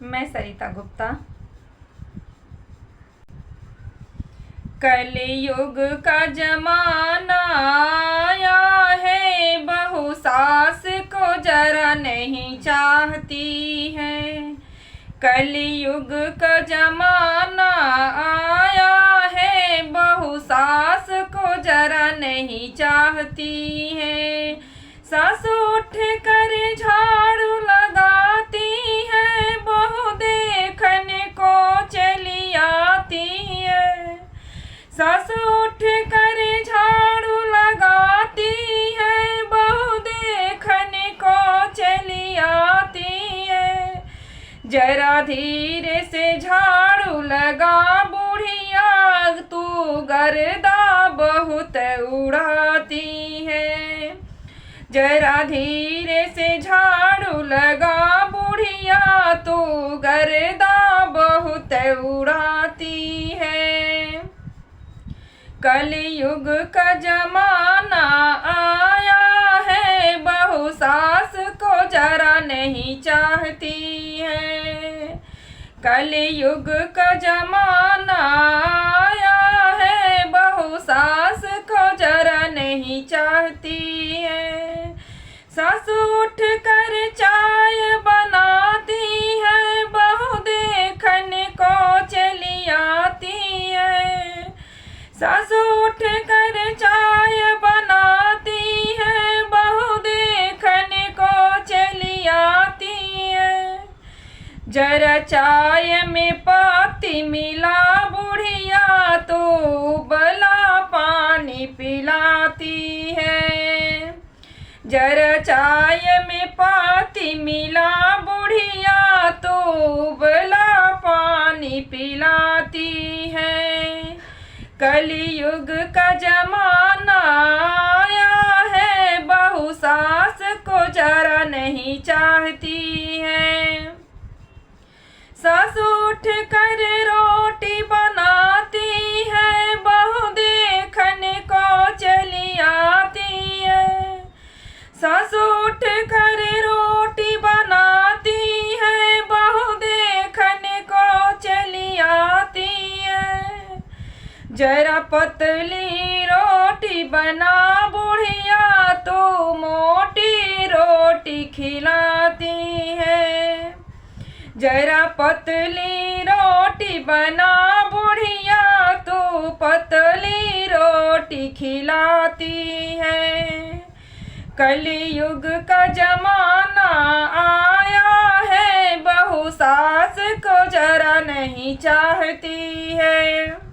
मैं सरिता गुप्ता। कलयुग का जमाना आया है, बहू सास को जरा नहीं चाहती है। कलयुग का जमाना आया है, बहू सास को जरा नहीं चाहती है। सास उठ कर झाड़ू लगाती है, बहू देखने को चली आती है। सास उठ कर झाड़ू लगाती है, बहू देखने को चली आती है। जरा धीरे से झाड़ू लगा बुढ़िया, तू गर्दा बहुत उड़ाती है। जरा धीरे से झाड़ू लगा बुढ़िया, तू गर्दा बहुत उड़ाती है। कलयुग का जमाना आया है, बहू सास को जरा नहीं चाहती है। कलयुग का जमाना आया है, बहू सास को जरा नहीं चाहती है। सास उठ कर चाय बनाती है, बहू देखने को चली आती है। सास उठ कर चाय बनाती है, बहू देखने को चली आती है। जरा चाय में पत्ती मिला बुढ़िया, तो उबला पानी पिलाती है। जरा चाय में पत्ती मिला बुढ़िया, तो उबला पानी पिलाती है। कलयुग का जमाना आया है, बहू सास को जरा नहीं चाहती है। सास उठ कर रोटी बनाती है, बहू देखने को चली आती है। सास उठ कर रोटी बनाती है, बहू देखने को चली आती है। जरा पतली रोटी बना बुढ़िया, तो मोटी रोटी खिलाती है। जरा पतली रोटी बना बुढ़िया, तो पतली रोटी खिलाती है। कलयुग का जमाना आया है, बहू सास को जरा नहीं चाहती है।